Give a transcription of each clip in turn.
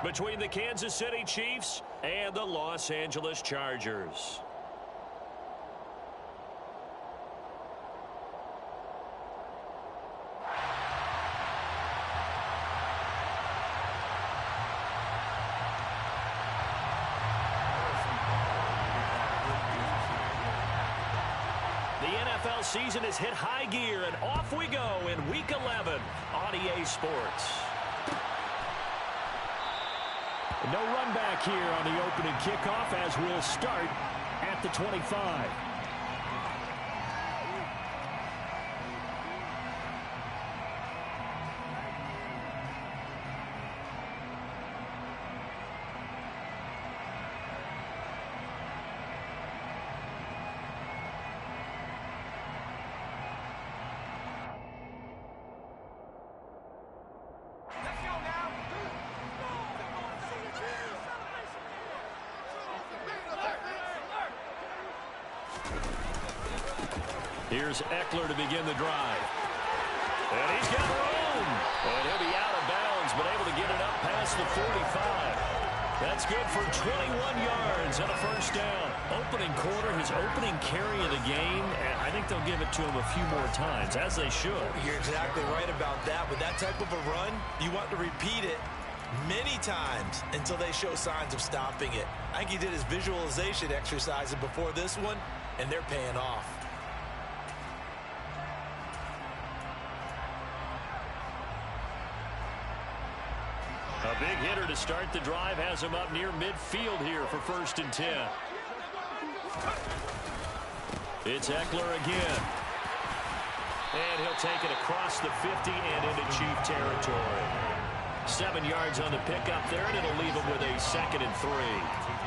between the Kansas City Chiefs and the Los Angeles Chargers. NFL season has hit high gear, and off we go in Week 11 on EA Sports. No run back here on the opening kickoff as we'll start at the 25. Here's Eckler to begin the drive. And he's got room. And he'll be out of bounds, but able to get it up past the 45. That's good for 21 yards and a first down. Opening quarter, his opening carry of the game, and I think they'll give it to him a few more times, as they should. You're exactly right about that. With that type of a run, you want to repeat it many times until they show signs of stopping it. I think he did his visualization exercises before this one, and they're paying off. A big hitter to start the drive has him up near midfield here for 1st and 10. It's Eckler again. And he'll take it across the 50 and into Chief territory. 7 yards on the pickup there, and it'll leave him with a 2nd and 3.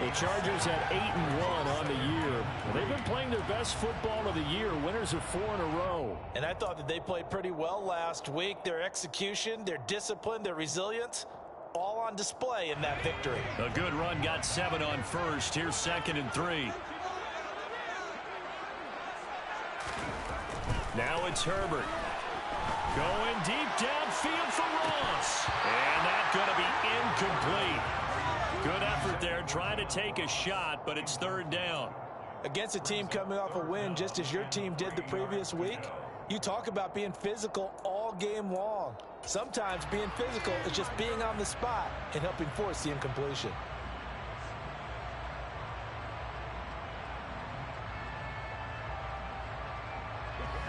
The Chargers had 8-1 on the year. They've been playing their best football of the year, winners of 4 in a row. And I thought that they played pretty well last week. Their execution, their discipline, their resilience, all on display in that victory. A good run, got 7 on first. Here's 2nd and 3. Now it's Herbert. Going deep downfield for Ross. And that's going to be incomplete. Good effort there, trying to take a shot, but it's 3rd down. Against a team coming off a win just as your team did the previous week, you talk about being physical all game long. Sometimes being physical is just being on the spot and helping force the incompletion.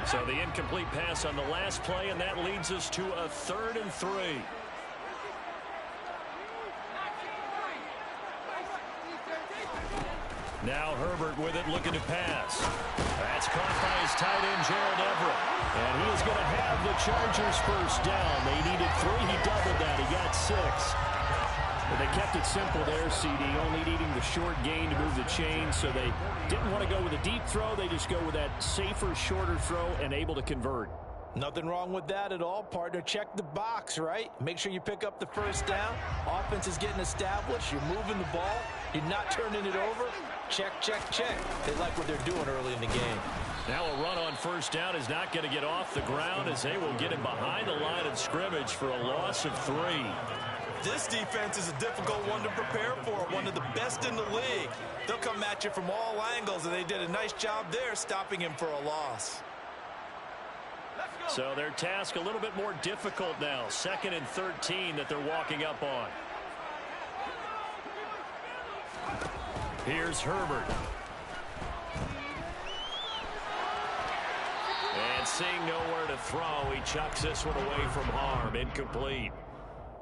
So the incomplete pass on the last play, and that leads us to a 3rd and 3. Now Herbert with it, looking to pass. That's caught by his tight end, Gerald Everett. And he is going to have the Chargers first down. They needed 3. He doubled that. He got 6. But they kept it simple there, CD, only needing the short gain to move the chain, so they didn't want to go with a deep throw. They just go with that safer, shorter throw and able to convert. Nothing wrong with that at all, partner. Check the box, right? Make sure you pick up the first down. Offense is getting established. You're moving the ball. You're not turning it over. Check, check, check. They like what they're doing early in the game. Now a run on first down is not going to get off the ground as they will get him behind the line of scrimmage for a loss of 3. This defense is a difficult one to prepare for, one of the best in the league. They'll come at you from all angles, and they did a nice job there stopping him for a loss. So their task a little bit more difficult now. 2nd and 13 that they're walking up on. Here's Herbert. And seeing nowhere to throw, he chucks this one away from harm. Incomplete.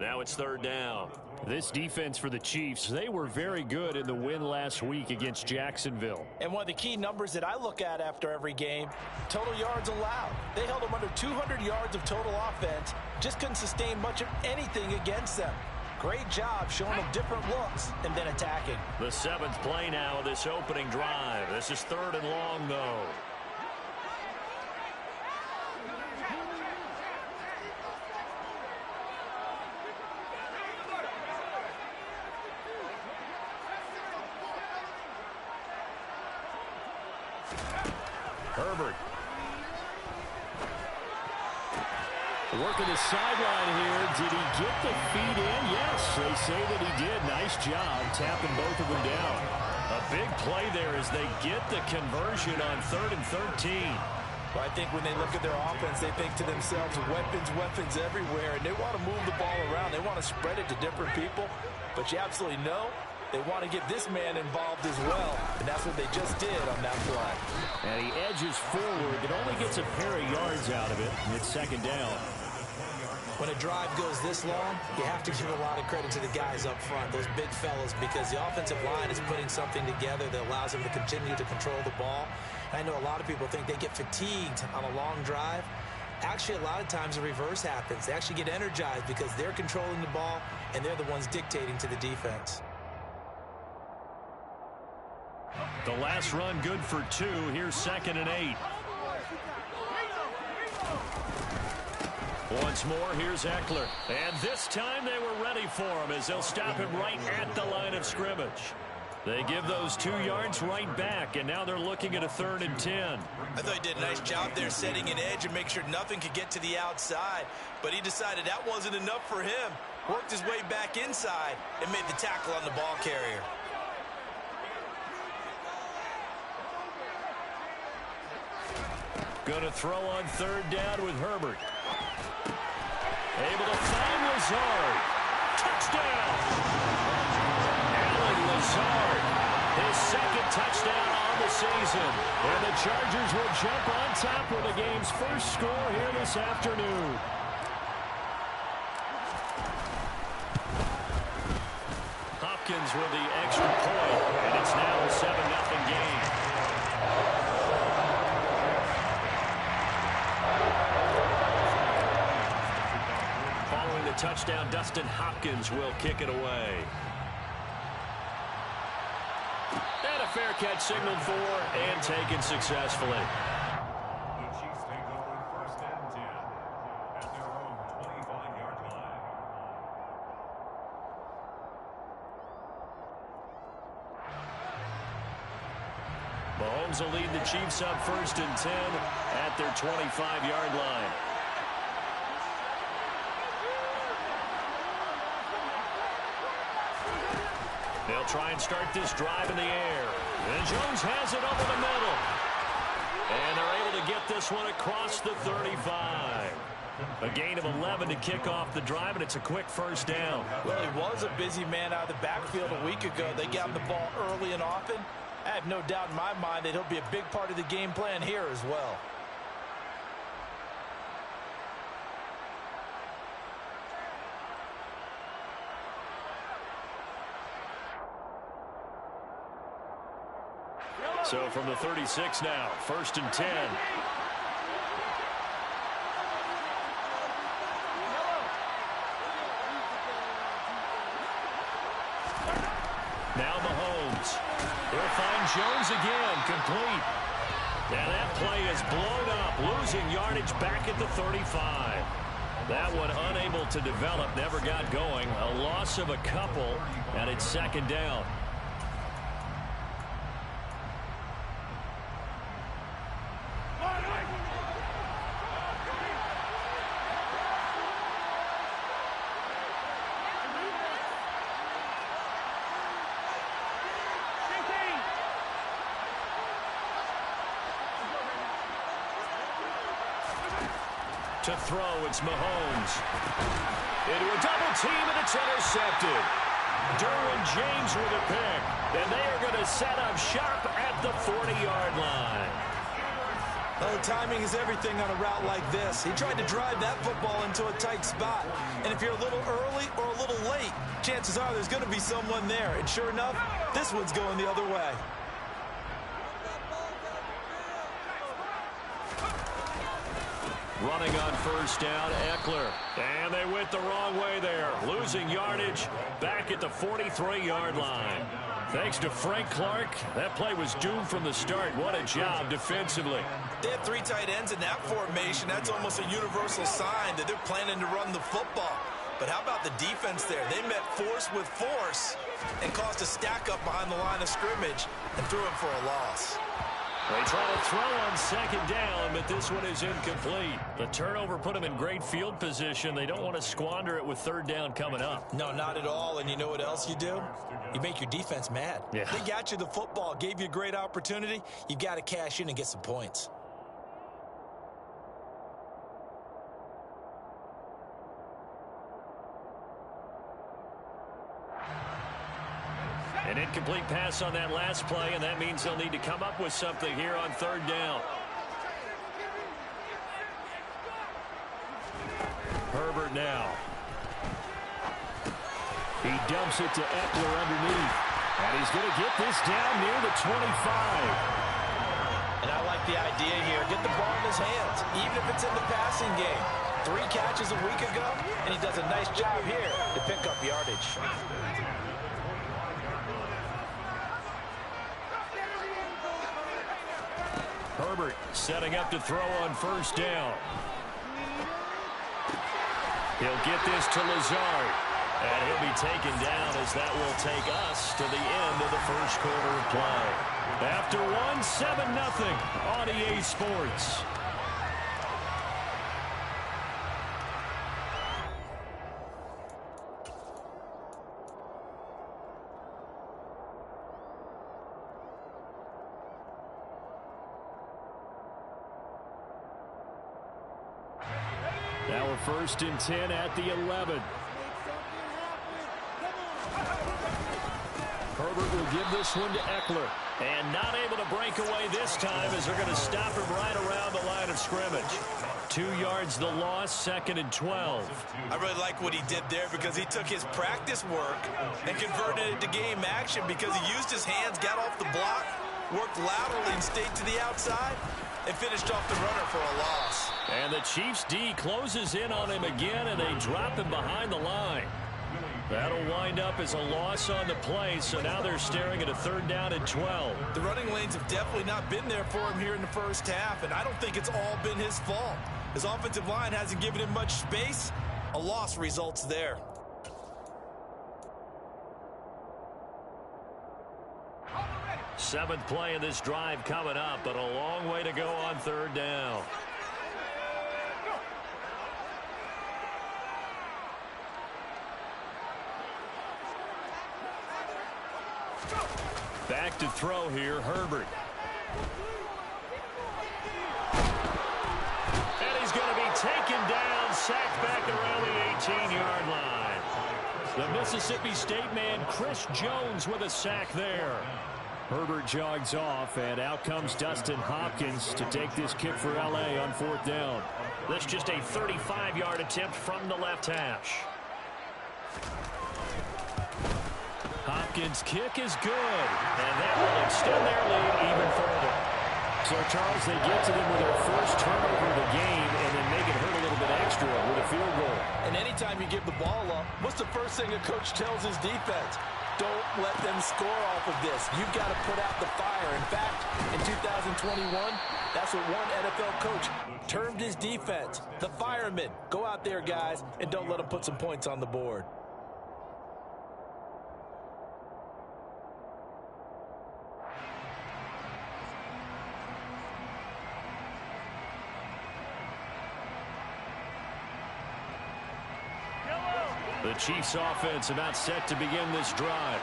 Now it's 3rd down. This defense for the Chiefs, they were very good in the win last week against Jacksonville. And one of the key numbers that I look at after every game, total yards allowed. They held them under 200 yards of total offense, just couldn't sustain much of anything against them. Great job showing them different looks and then attacking. The 7th play now of this opening drive. This is 3rd and long, though. Herbert. Working the sideline here. Did he get the feet in? Yes, they say that he did. Nice job tapping both of them down. A big play there as they get the conversion on 3rd and 13. Well, I think when they look at their offense, they think to themselves, weapons, weapons everywhere, and they want to move the ball around. They want to spread it to different people, but you absolutely know they want to get this man involved as well, and that's what they just did on that play. And he edges forward, but only gets a pair of yards out of it, and it's 2nd down. When a drive goes this long, you have to give a lot of credit to the guys up front, those big fellas, because the offensive line is putting something together that allows them to continue to control the ball. I know a lot of people think they get fatigued on a long drive. Actually, a lot of times the reverse happens. They actually get energized because they're controlling the ball, and they're the ones dictating to the defense. The last run good for 2. Here's 2nd and 8. Once more, here's Eckler. And this time they were ready for him as they'll stop him right at the line of scrimmage. They give those 2 yards right back, and now they're looking at a 3rd and 10. I thought he did a nice job there setting an edge and make sure nothing could get to the outside. But he decided that wasn't enough for him. Worked his way back inside and made the tackle on the ball carrier. Going to throw on 3rd down with Herbert. Able to find Lazard. Touchdown! Alan Lazard, his 2nd touchdown on the season. And the Chargers will jump on top with the game's first score here this afternoon. Hopkins with the extra point, and it's now a 7-0 game. Following the touchdown, Dustin Hopkins will kick it away. And a fair catch signaled for and taken successfully. The Chiefs take over 1st and 10 at their own 25-yard line. Mahomes will lead the Chiefs up 1st and 10 at their 25-yard line. They'll try and start this drive in the air. And Jones has it over the middle. And they're able to get this one across the 35. A gain of 11 to kick off the drive, and it's a quick 1st down. Well, he was a busy man out of the backfield a week ago. They got him the ball early and often. I have no doubt in my mind that he'll be a big part of the game plan here as well. So from the 36 now, 1st and 10. Now Mahomes. He'll find Jones again, complete. And that play is blown up, losing yardage back at the 35. That one unable to develop, never got going. A loss of a couple, and it's 2nd down. To throw, it's Mahomes. Into a double team, and it's intercepted. Derwin James with a pick. And they are going to set up shop at the 40-yard line. Well, the timing is everything on a route like this. He tried to drive that football into a tight spot. And if you're a little early or a little late, chances are there's going to be someone there. And sure enough, this one's going the other way. Running on 1st down, Eckler. And they went the wrong way there. Losing yardage back at the 43-yard line. Thanks to Frank Clark, that play was doomed from the start. What a job defensively. They have 3 tight ends in that formation. That's almost a universal sign that they're planning to run the football. But how about the defense there? They met force with force and caused a stack up behind the line of scrimmage and threw him for a loss. They try to throw on second down, but this one is incomplete. The turnover put them in great field position. They don't want to squander it with third down coming up. No, not at all. And you know what else you do? You make your defense mad. Yeah. They got you the football, gave you a great opportunity. You got to cash in and get some points. An incomplete pass on that last play, and that means they'll need to come up with something here on third down. Herbert now. He dumps it to Eckler underneath. And he's going to get this down near the 25. And I like the idea here. Get the ball in his hands, even if it's in the passing game. 3 catches a week ago, and he does a nice job here to pick up yardage. Herbert setting up to throw on first down. He'll get this to Lazard. And he'll be taken down as that will take us to the end of the first quarter of play. After 7-0 on EA Sports. Now we're 1st and 10 at the 11. Herbert will give this one to Eckler. And not able to break away this time as they're going to stop him right around the line of scrimmage. 2 yards the loss, 2nd and 12. I really like what he did there because he took his practice work and converted it to game action because he used his hands, got off the block, worked laterally and stayed to the outside, and finished off the runner for a loss. And the Chiefs D closes in on him again, and they drop him behind the line. That'll wind up as a loss on the play, so now they're staring at a 3rd down and 12. The running lanes have definitely not been there for him here in the first half, and I don't think it's all been his fault. His offensive line hasn't given him much space. A loss results there. Seventh play of this drive coming up, but a long way to go on 3rd down. Back to throw here, Herbert. And he's going to be taken down, sacked back around the 18-yard line. The Mississippi State man, Chris Jones, with a sack there. Herbert jogs off, and out comes Dustin Hopkins to take this kick for L.A. on 4th down. This just a 35-yard attempt from the left hash. Hopkins' kick is good, and that will extend their lead even further. So, Charles, they get to them with their first turnover of the game and then make it hurt a little bit extra with a field goal. And anytime you give the ball up, what's the first thing a coach tells his defense? Don't let them score off of this. You've got to put out the fire. In fact, in 2021, that's what one NFL coach termed his defense. The firemen. Go out there, guys, and don't let them put some points on the board. The Chiefs offense about set to begin this drive.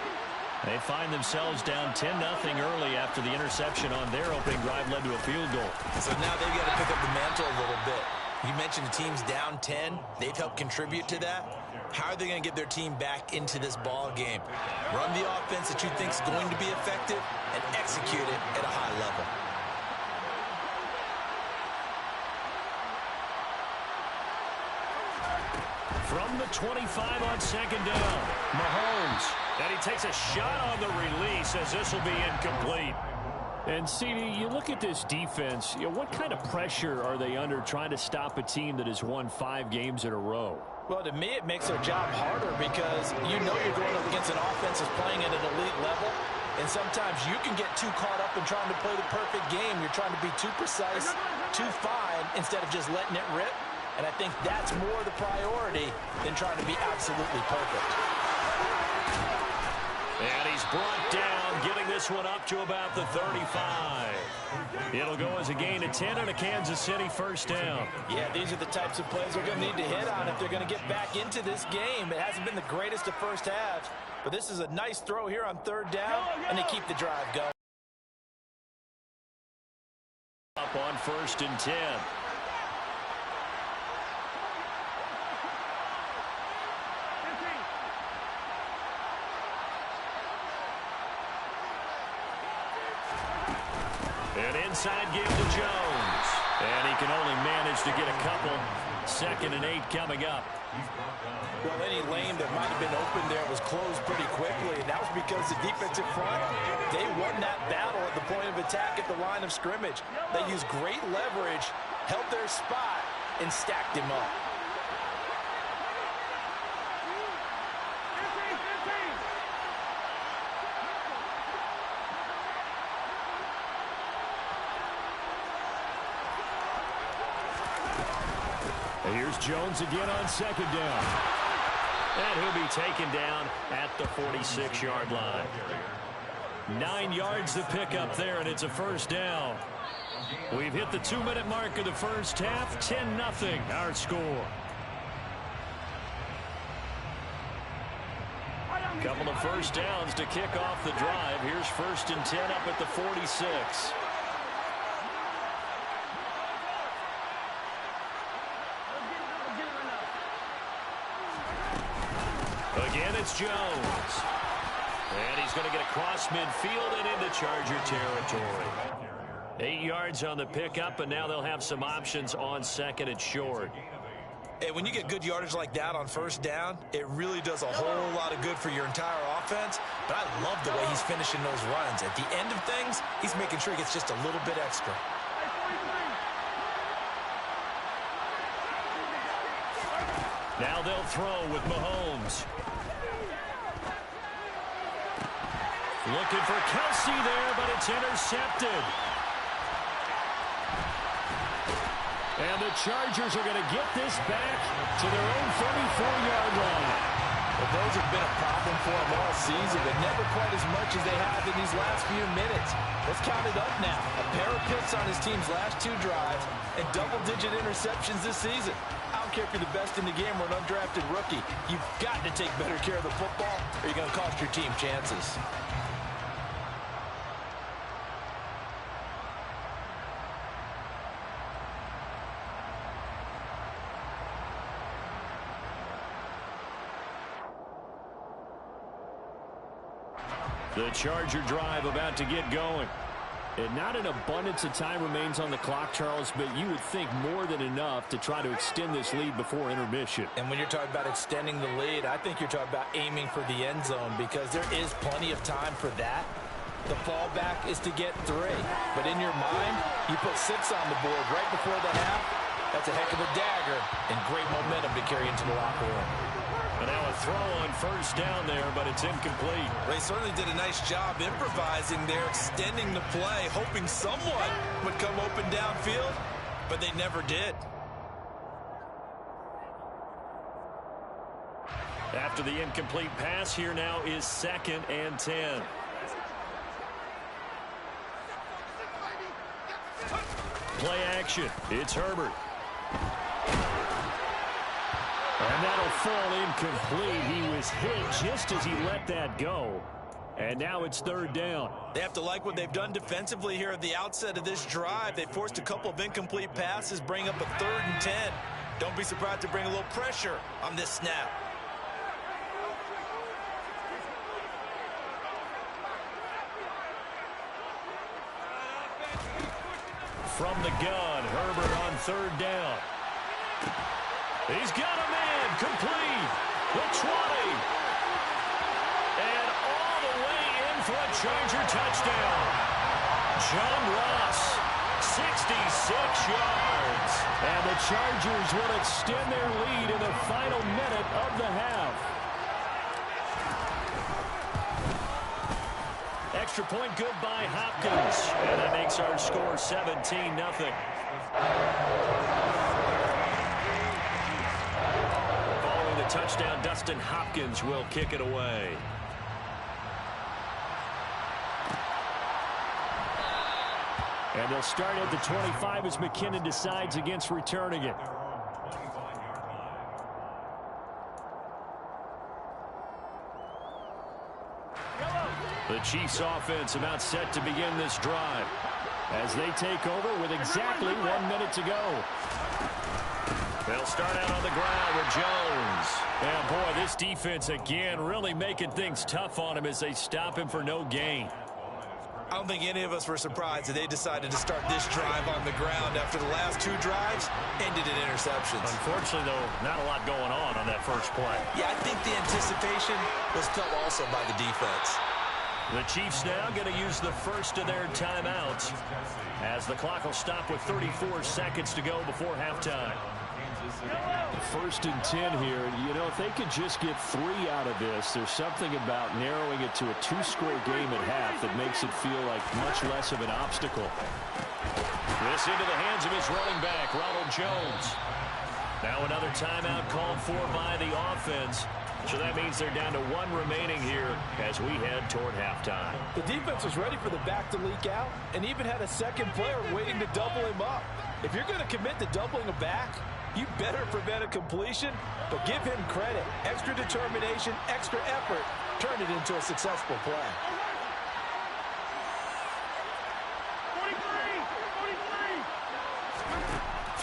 They find themselves down 10-0 early after the interception on their opening drive led to a field goal. So now they've got to pick up the mantle a little bit. You mentioned the team's down 10. They've helped contribute to that. How are they going to get their team back into this ball game? Run the offense that you think is going to be effective and execute it at a high level. From the 25 on 2nd down, Mahomes. And he takes a shot on the release as this will be incomplete. And, CD, you look at this defense, what kind of pressure are they under trying to stop a team that has won 5 games in a row? Well, to me, it makes their job harder because you know you're going up against an offense that's playing at an elite level. And sometimes you can get too caught up in trying to play the perfect game. You're trying to be too precise, too fine, instead of just letting it rip. And I think that's more the priority than trying to be absolutely perfect. And he's brought down, getting this this one up to about the 35. It'll go as a gain of 10 and a Kansas City first down. Yeah, these are the types of plays they're going to need to hit on if they're going to get back into this game. It hasn't been the greatest of first halves, but this is a nice throw here on third down, and they keep the drive going. Up on 1st and 10. An inside give to Jones. And he can only manage to get a couple. 2nd and 8 coming up. Well, any lane that might have been open there was closed pretty quickly, and that was because the defensive front, they won that battle at the point of attack at the line of scrimmage. They used great leverage, held their spot, and stacked him up. Here's Jones again on 2nd down. And he'll be taken down at the 46-yard line. 9 yards to pick up there, and it's a first down. We've hit the 2-minute mark of the first half. 10-0 our score. Couple of first downs to kick off the drive. Here's 1st and 10 up at the 46. Again, it's Jones. And he's going to get across midfield and into Charger territory. 8 yards on the pickup, and now they'll have some options on 2nd and short. Hey, when you get good yardage like that on first down, it really does a whole lot of good for your entire offense. But I love the way he's finishing those runs. At the end of things, he's making sure he gets just a little bit extra. Now they'll throw with Mahomes. Looking for Kelsey there, but it's intercepted. And the Chargers are going to get this back to their own 34-yard line. Well, those have been a problem for them all season, but never quite as much as they have in these last few minutes. Let's count it up now. A pair of picks on his team's last 2 drives and double-digit interceptions this season. I don't care if you're the best in the game or an undrafted rookie. You've got to take better care of the football or you're going to cost your team chances. The Charger drive about to get going. And not an abundance of time remains on the clock, Charles, but you would think more than enough to try to extend this lead before intermission. And when you're talking about extending the lead, I think you're talking about aiming for the end zone because there is plenty of time for that. The fallback is to get 3. But in your mind, you put 6 on the board right before the half. That's a heck of a dagger and great momentum to carry into the locker room. And now a throw on first down there, but it's incomplete. They certainly did a nice job improvising there, extending the play, hoping someone would come open downfield, but they never did. After the incomplete pass, here now is 2nd and 10. Play action. It's Herbert. And that'll fall incomplete. He was hit just as he let that go. And now it's 3rd down. They have to like what they've done defensively here at the outset of this drive. They forced a couple of incomplete passes, bring up a 3rd and 10. Don't be surprised to bring a little pressure on this snap. From the gun, Herbert on 3rd down. He's got a man, complete, the 20. And all the way in for a Charger touchdown. John Ross, 66 yards. And the Chargers will extend their lead in the final minute of the half. Extra point good by Hopkins. And that makes our score 17-0. Following the touchdown, Dustin Hopkins will kick it away. And they'll start at the 25 as McKinnon decides against returning it. The Chiefs offense about set to begin this drive as they take over with exactly 1 minute to go. They'll start out on the ground with Jones. And boy, this defense again really making things tough on him as they stop him for no gain. I don't think any of us were surprised that they decided to start this drive on the ground after the last 2 drives ended in interceptions. Unfortunately, though, not a lot going on that first play. Yeah, I think the anticipation was felt also by the defense. The Chiefs now going to use the first of their timeouts as the clock will stop with 34 seconds to go before halftime. 1st and 10 here. You know, if they could just get 3 out of this, there's something about narrowing it to a 2-score game at half that makes it feel like much less of an obstacle. This into the hands of his running back, Ronald Jones. Now another timeout called for by the offense. So that means they're down to 1 remaining here as we head toward halftime. The defense was ready for the back to leak out and even had a second player waiting to double him up. If you're going to commit to doubling a back, you better prevent a completion, but give him credit. Extra determination, extra effort, turn it into a successful play. 43.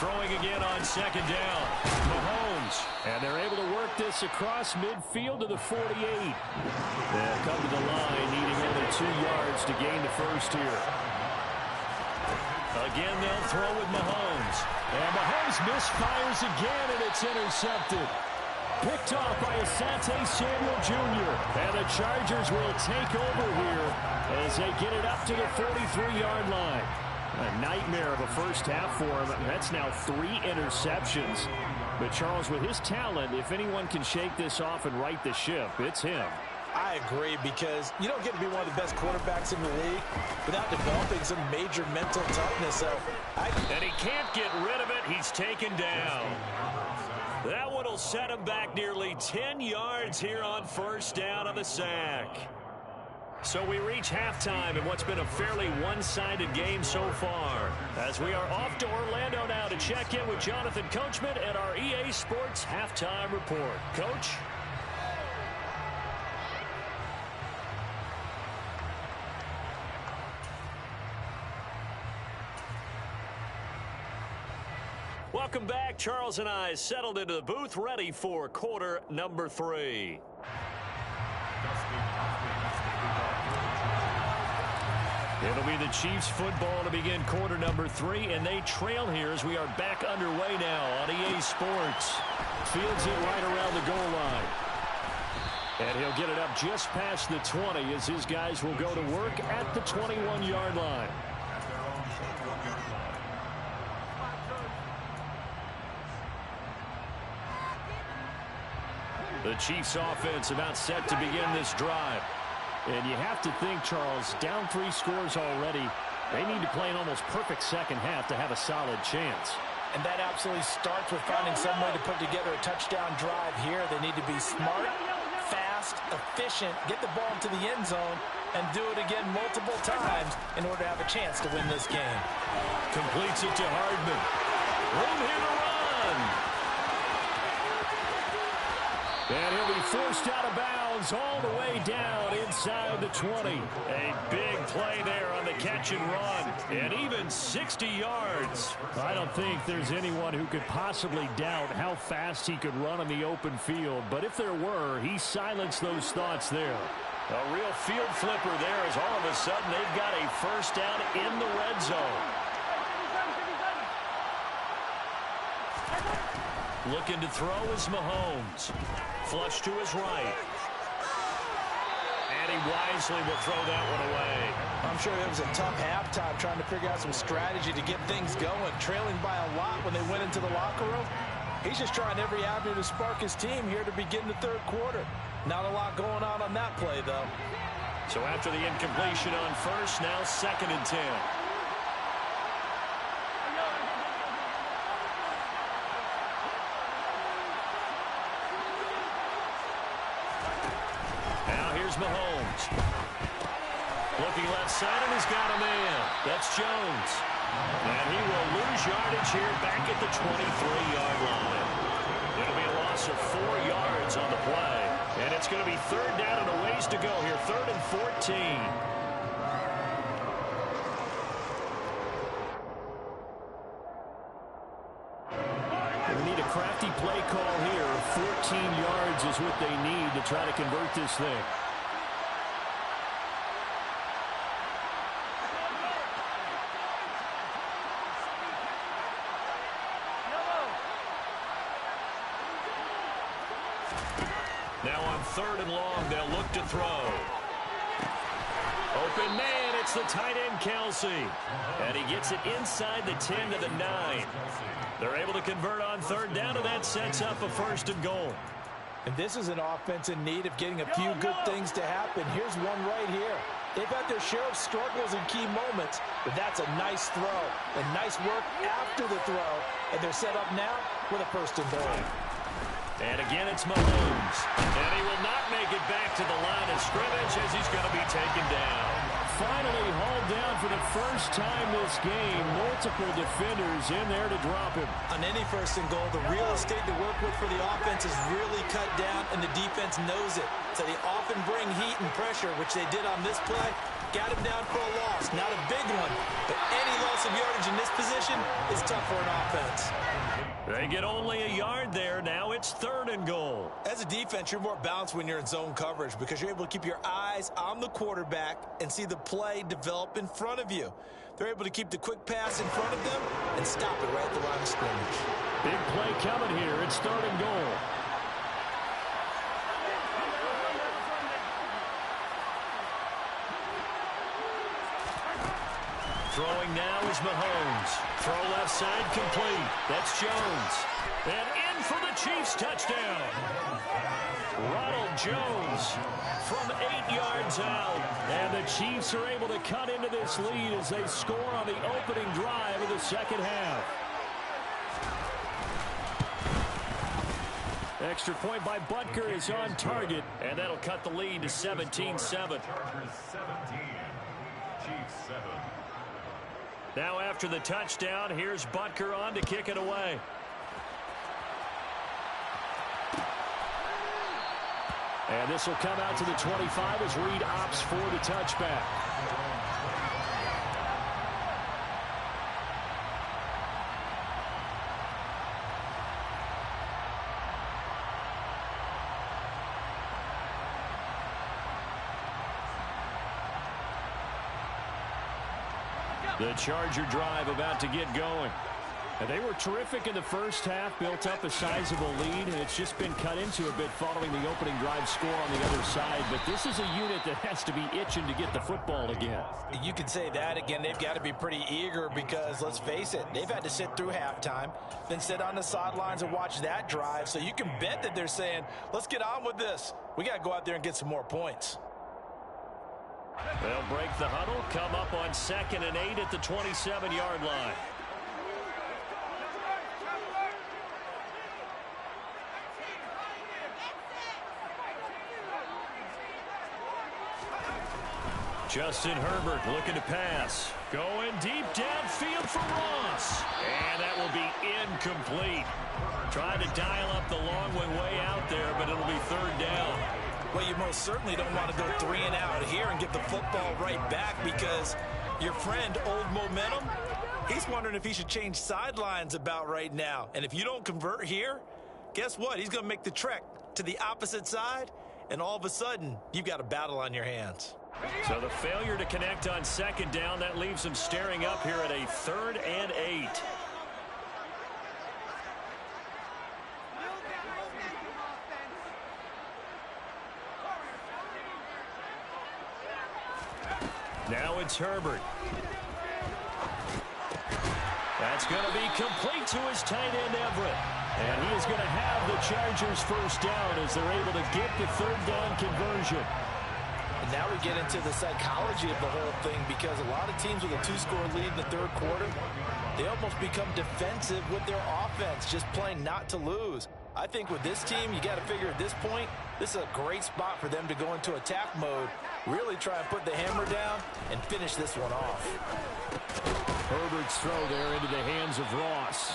Throwing again on 2nd down. Mahomes. And they're able to work this across midfield to the 48. They'll come to the line, needing only 2 yards to gain the first here. Again, they'll throw with Mahomes. And Mahomes misfires again, and it's intercepted. Picked off by Asante Samuel Jr. And the Chargers will take over here as they get it up to the 43-yard line. A nightmare of a first half for him. That's now 3 interceptions. But Charles, with his talent, if anyone can shake this off and right the ship, it's him. I agree, because you don't get to be one of the best quarterbacks in the league without developing some major mental toughness. And he can't get rid of it. He's taken down. That one will set him back nearly 10 yards here on 1st down on the sack. So we reach halftime in what's been a fairly one-sided game so far, as we are off to Orlando now to check in with Jonathan Coachman and our EA Sports Halftime Report. Coach? Welcome back. Charles and I settled into the booth, ready for quarter number 3. It'll be the Chiefs football to begin quarter number 3, and they trail here as we are back underway now on EA Sports. Fields it right around the goal line. And he'll get it up just past the 20 as his guys will go to work at the 21-yard line. The Chiefs offense about set to begin this drive. And you have to think, Charles, down 3 scores already. They need to play an almost perfect second half to have a solid chance. And that absolutely starts with finding some way to put together a touchdown drive here. They need to be smart, fast, efficient, get the ball into the end zone, and do it again multiple times in order to have a chance to win this game. Completes it to Hardman. Room here to run. And he'll be forced out of bounds all the way down inside the 20. A big play there on the catch and run. And even 60 yards. I don't think there's anyone who could possibly doubt how fast he could run on the open field. But if there were, he silenced those thoughts there. A real field flipper there as all of a sudden they've got a first down in the red zone. Looking to throw is Mahomes. Flush to his right. And he wisely will throw that one away. I'm sure it was a tough halftime trying to figure out some strategy to get things going. Trailing by a lot when they went into the locker room. He's just trying every avenue to spark his team here to begin the 3rd quarter. Not a lot going on that play, though. So after the incompletion on first, now 2nd and 10. Now here's Mahomes. Looking left side, and he's got a man. That's Jones. And he will lose yardage here back at the 23-yard line. It'll be a loss of 4 yards on the play. And it's going to be third down and a ways to go here. 3rd and 14. They need a crafty play call here. 14 yards is what they need to try to convert this thing. Now on 3rd and long, they'll look to throw. Open man, it's the tight end, Kelsey. And he gets it inside the 10 to the 9. They're able to convert on 3rd down, and that sets up a 1st and goal. And this is an offense in need of getting a few good things to happen. Here's one right here. They've had their share of struggles in key moments, but that's a nice throw and nice work after the throw. And they're set up now with a 1st and goal. And again, it's Mahomes. And he will not make it back to the line of scrimmage as he's going to be taken down. Finally hauled down for the first time this game. Multiple defenders in there to drop him. On any 1st and goal, the real estate to work with for the offense is really cut down, and the defense knows it. So they often bring heat and pressure, which they did on this play. Got him down for a loss. Not a big one, but any loss of yardage in this position is tough for an offense. They get only a yard there. Now it's 3rd and goal. As a defense, you're more balanced when you're in zone coverage because you're able to keep your eyes on the quarterback and see the play develop in front of you. They're able to keep the quick pass in front of them and stop it right at the line of scrimmage. Big play coming here. It's 3rd and goal. Throwing now is Mahomes. Throw left side complete. That's Jones. And in for the Chiefs touchdown. Ronald Jones from 8 yards out. And the Chiefs are able to cut into this lead as they score on the opening drive of the 2nd half. Extra point by Butker is on target. And that'll cut the lead to 17-7. 17, Chiefs 7. Now after the touchdown, here's Butker on to kick it away. And this will come out to the 25 as Reed opts for the touchback. The Charger drive about to get going. And they were terrific in the first half, built up a sizable lead, and it's just been cut into a bit following the opening drive score on the other side. But this is a unit that has to be itching to get the football again. You can say that again. They've got to be pretty eager because, let's face it, they've had to sit through halftime, then sit on the sidelines and watch that drive. So you can bet that they're saying, let's get on with this. We got to go out there and get some more points. They'll break the huddle, come up on 2nd and 8 at the 27-yard line. Justin Herbert looking to pass. Going deep downfield for Ross. And that will be incomplete. Trying to dial up the long way out there, but it'll be 3rd down. Well, you most certainly don't want to go 3 and out here and give the football right back because your friend, Old Momentum, he's wondering if he should change sidelines about right now. And if you don't convert here, guess what? He's going to make the trek to the opposite side, and all of a sudden, you've got a battle on your hands. So the failure to connect on 2nd down, that leaves him staring up here at a 3rd and 8. Now it's Herbert. That's going to be complete to his tight end, Everett. And he is going to have the Chargers 1st down as they're able to get the 3rd down conversion. And now we get into the psychology of the whole thing because a lot of teams with a 2-score lead in the 3rd quarter, they almost become defensive with their offense, just playing not to lose. I think with this team, you got to figure at this point, this is a great spot for them to go into attack mode Really try and put the hammer down and finish this one off. Herbert's throw there into the hands of Ross.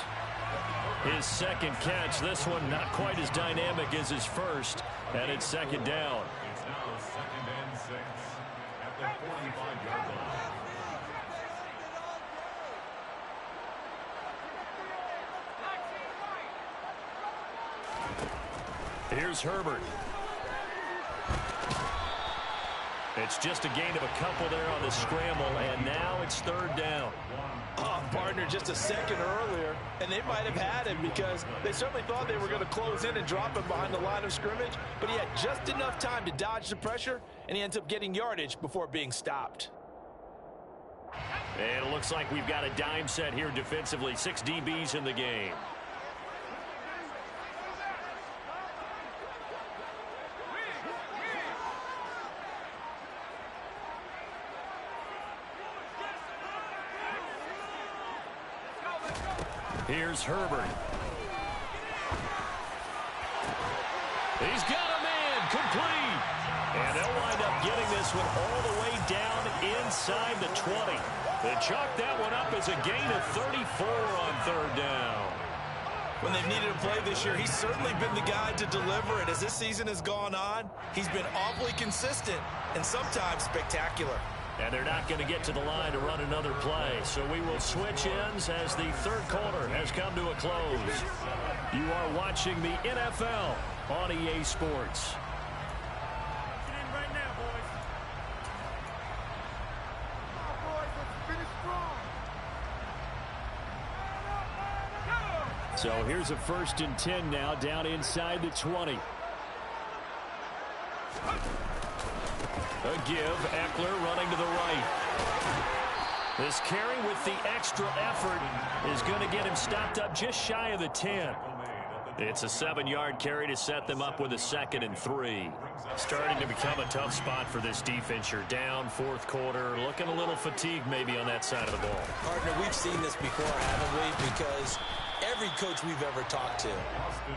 His second catch. This one not quite as dynamic as his first. And it's second down. It's now 2nd and 6 at the 45-yard line. Here's Herbert. It's just a gain of a couple there on the scramble, and now it's third down. Oh, partner, just a second earlier, and they might have had him because they certainly thought they were going to close in and drop him behind the line of scrimmage, but he had just enough time to dodge the pressure, and he ends up getting yardage before being stopped. And it looks like we've got a dime set here defensively. 6 DBs in the game. Here's Herbert. He's got a man, complete. And they'll wind up getting this one all the way down inside the 20. They chalk that one up as a gain of 34 on third down. When they've needed a play this year, he's certainly been the guy to deliver it. As this season has gone on, he's been awfully consistent and sometimes spectacular. And they're not going to get to the line to run another play. So we will switch ends as the third quarter has come to a close. You are watching the NFL on EA Sports. So here's a 1st and 10 now, down inside the 20. A give, Eckler running to the right. This carry with the extra effort is going to get him stopped up just shy of the 10. It's a 7-yard carry to set them up with a 2nd and 3. Starting to become a tough spot for this defense. You're down 4th quarter, looking a little fatigued maybe on that side of the ball. Partner, we've seen this before, haven't we? Because every coach we've ever talked to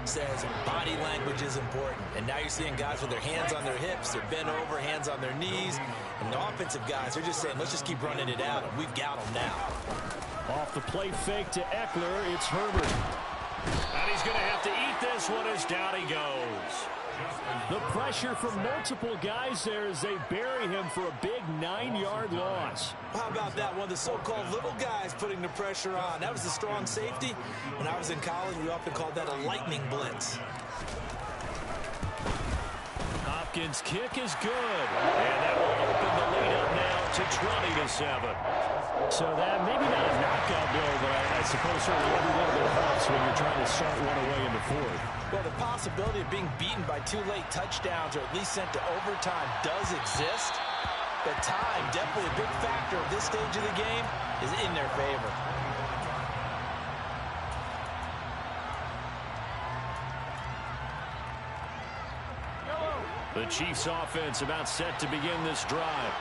says body language is important. And now you're seeing guys with their hands on their hips, they're bent over, hands on their knees. And the offensive guys, they're just saying, let's just keep running it out. And we've got them now. Off the play fake to Eckler, it's Herbert. And he's going to have to eat this one as down he goes. The pressure from multiple guys there as they bury him for a big 9-yard loss. How about that? One of the so-called little guys putting the pressure on. That was a strong safety. When I was in college, we often called that a lightning blitz. Hopkins' kick is good. And that will open the lead up now to 20-7. So that maybe not a knockout blow, but I suppose certainly every little bit helps when you're trying to start one away in the 4th. Well, the possibility of being beaten by 2 late touchdowns or at least sent to overtime does exist. But time, definitely a big factor at this stage of the game, is in their favor. The Chiefs offense about set to begin this drive.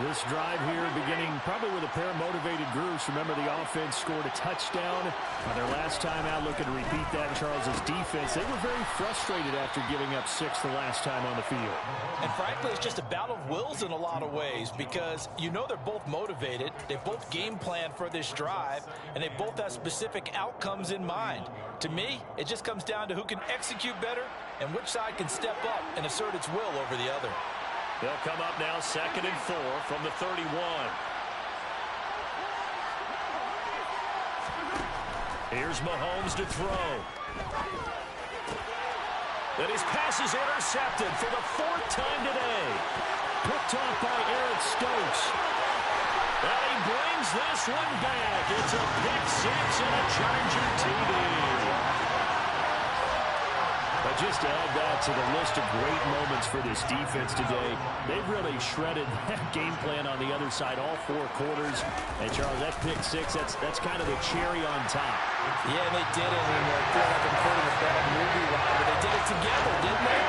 This drive here beginning probably with a pair of motivated groups. Remember, the offense scored a touchdown on their last time out. Looking to repeat that in Charles's defense. They were very frustrated after giving up 6 the last time on the field. And frankly, it's just a battle of wills in a lot of ways because you know they're both motivated. They both game plan for this drive, and they both have specific outcomes in mind. To me, it just comes down to who can execute better and which side can step up and assert its will over the other. They'll come up now 2nd and 4 from the 31. Here's Mahomes to throw. Then his pass is intercepted for the 4th time today. Picked off by Eric Stokes. And he brings this one back. It's a pick 6 and a Charger TD. But just to add that to the list of great moments for this defense today, they've really shredded that game plan on the other side all 4 quarters. And, Charles, that pick 6, that's kind of the cherry on top. Yeah, they did it, and I feel like I'm quoting a bad movie line, but they did it together, didn't they?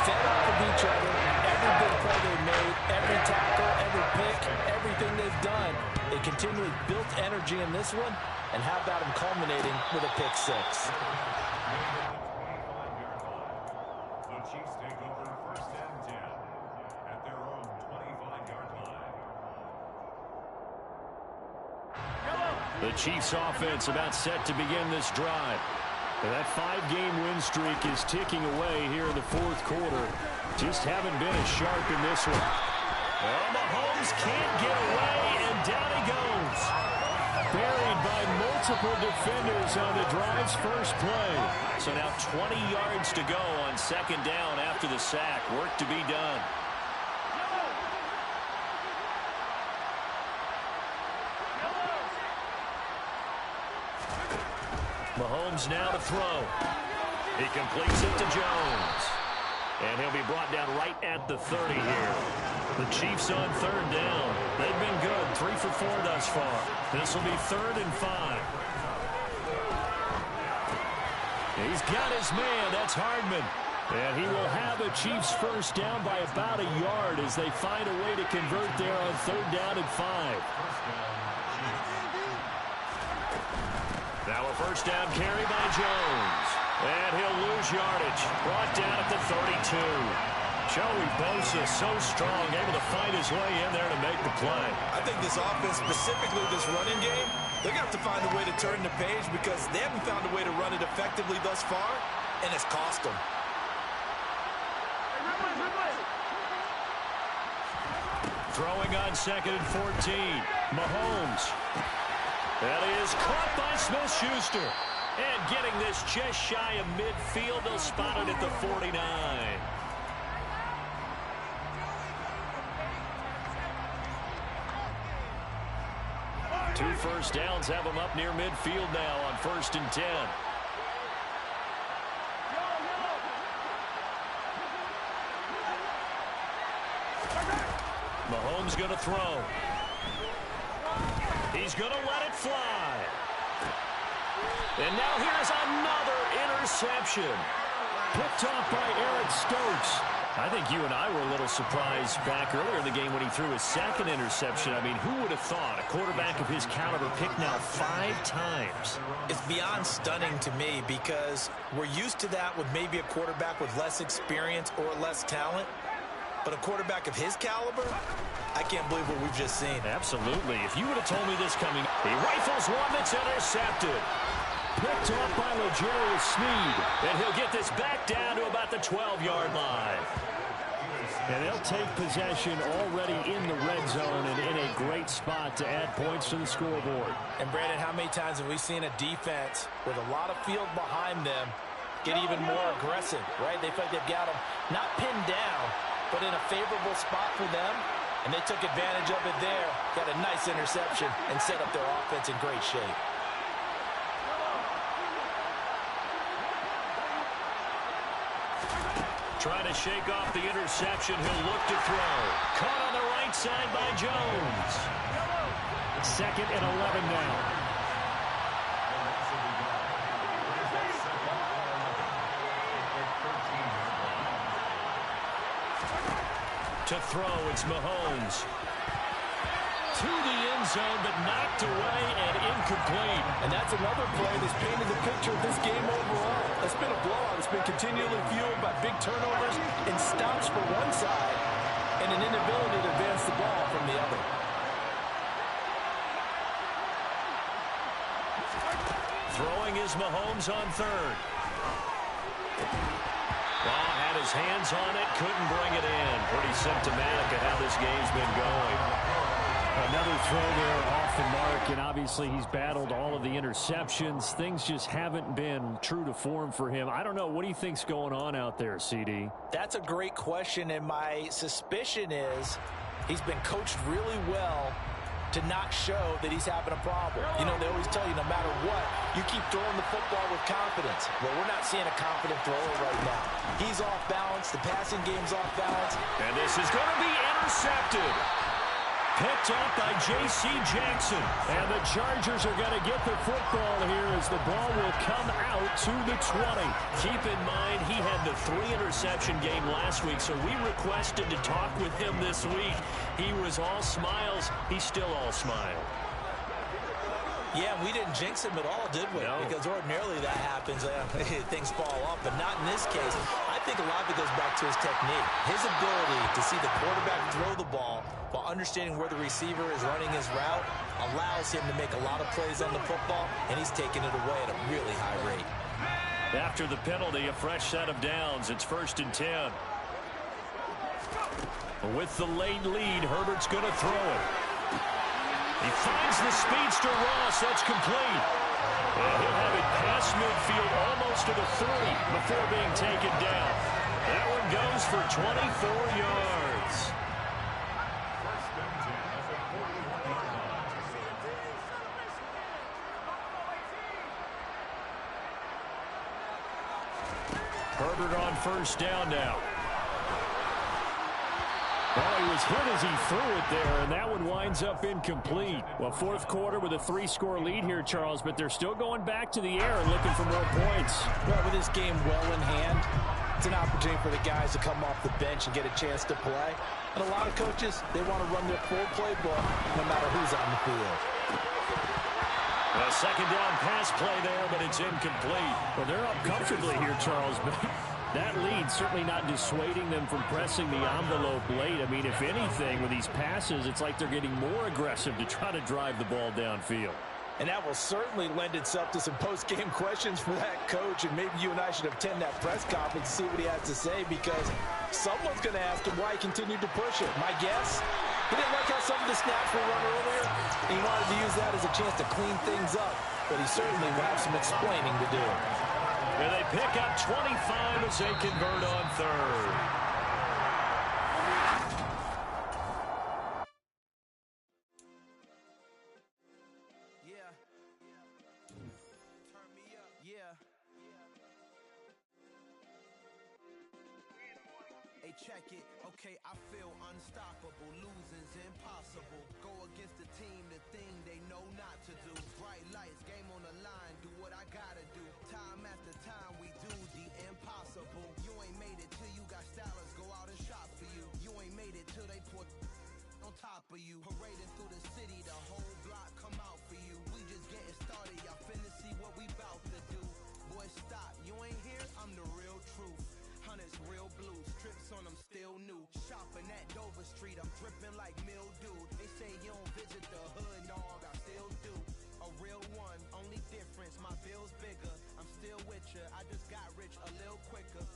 Fed off of each other, every big play they made, every tackle, every pick, everything they've done. They continually built energy in this one, and how about them culminating with a pick 6? The Chiefs take over 1st and 10 at their own 25. The Chiefs offense about set to begin this drive. And that 5-game win streak is ticking away here in the fourth quarter. Just haven't been as sharp in this one. Well, Mahomes can't get away, and down he goes. Buried by multiple defenders on the drive's first play. So now 20 yards to go on second down after the sack. Work to be done. Mahomes now to throw. He completes it to Jones. And he'll be brought down right at the 30 here. The Chiefs on third down. They've been good, 3 for 4 thus far. This will be 3rd and 5. He's got his man. That's Hardman. And he will have a Chiefs first down by about a yard as they find a way to convert there on 3rd down and 5. Now a first down carry by Jones. And he'll lose yardage. Brought down at the 32. Joey Bosa so strong, able to find his way in there to make the play. I think this offense, specifically this running game, they're going to have to find a way to turn the page because they haven't found a way to run it effectively thus far, and it's cost them. Throwing on 2nd and 14. Mahomes. That is caught by Smith-Schuster. And getting this just shy of midfield, they'll spot it at the 49. Two first downs have them up near midfield now on 1st and 10. Mahomes going to throw. He's going to let it fly. And now here's another interception. Picked off by Eric Stokes. I think you and I were a little surprised back earlier in the game when he threw his 2nd interception. I mean, who would have thought a quarterback of his caliber picked now 5 times? It's beyond stunning to me because we're used to that with maybe a quarterback with less experience or less talent. But a quarterback of his caliber, I can't believe what we've just seen. Absolutely. If you would have told me this coming, he rifles one that's intercepted. Picked off by L'Jarius Sneed. And he'll get this back down to about the 12-yard line. And they'll take possession already in the red zone and in a great spot to add points to the scoreboard. And, Brandon, how many times have we seen a defense with a lot of field behind them get even more aggressive, right? They feel like they've got them not pinned down, but in a favorable spot for them, and they took advantage of it there. Got a nice interception and set up their offense in great shape. Trying to shake off the interception. He'll look to throw. Caught on the right side by Jones. 2nd and 11 now. To throw, it's Mahomes. To the end zone, but knocked away and incomplete. And that's another play that's painted the picture of this game overall. It's been a blowout. It's been continually fueled by big turnovers and stops for one side and an inability to advance the ball from the other. Throwing is Mahomes on 3rd. Well, had his hands on it, couldn't bring it in. Pretty symptomatic of how this game's been going. Another throw there off the mark, and obviously he's battled all of the interceptions. Things just haven't been true to form for him. I don't know. What do you think's going on out there, CD? That's a great question, and my suspicion is he's been coached really well to not show that he's having a problem. You know, they always tell you no matter what, you keep throwing the football with confidence. Well, we're not seeing a confident thrower right now. He's off balance. The passing game's off balance. And this is going to be intercepted. Picked off by J.C. Jackson. And the Chargers are going to get the football here as the ball will come out to the 20. Keep in mind, he had the 3-interception game last week, so we requested to talk with him this week. He was all smiles. He's still all smile. Yeah, we didn't jinx him at all, did we? No. Because ordinarily that happens. Things fall off, but not in this case. I think a lot of it goes back to his technique. His ability to see the quarterback throw the ball while understanding where the receiver is running his route allows him to make a lot of plays on the football, and he's taking it away at a really high rate. After the penalty, a fresh set of downs. It's 1st and 10. With the late lead, Herbert's going to throw it. He finds the speedster Ross. That's complete. And he'll have it past midfield almost to the 30 before being taken down. That one goes for 24 yards. Herbert on 1st down now. Well, he was hit as he threw it there, and that one winds up incomplete. Well, 4th quarter with a 3-score lead here, Charles, but they're still going back to the air and looking for more points. Well, with this game well in hand, it's an opportunity for the guys to come off the bench and get a chance to play. And a lot of coaches, they want to run their full playbook no matter who's on the field. A 2nd down pass play there, but it's incomplete. Well, they're up comfortably here, Charles, but that lead certainly not dissuading them from pressing the envelope late. I mean, if anything, with these passes, it's like they're getting more aggressive to try to drive the ball downfield. And that will certainly lend itself to some post-game questions for that coach, and maybe you and I should attend that press conference to see what he has to say, because someone's going to ask him why he continued to push it. My guess, he didn't like how some of the snaps were run earlier. He wanted to use that as a chance to clean things up, but he certainly will have some explaining to do. And they pick up 25 as they convert on 3rd. Check it, okay, I feel unstoppable, losing's impossible. Go against the team, the thing they know not to do. Bright lights, game on the line, do what I gotta do. Time after time, we do the impossible. You ain't made it till you got stylers go out and shop for you. You ain't made it till they put on top of you. Parading through the city, the whole block come out for you. We just getting started, y'all finna see what we bout to do. Boy, stop, you ain't here, I'm the real truth. Hunters, real blues, trips on them still new. Shopping at Dover Street, I'm dripping like mildew. They say you don't visit the hood, dog, I still do. A real one, only difference, my bill's bigger. I'm still with ya, I just got rich a little quicker.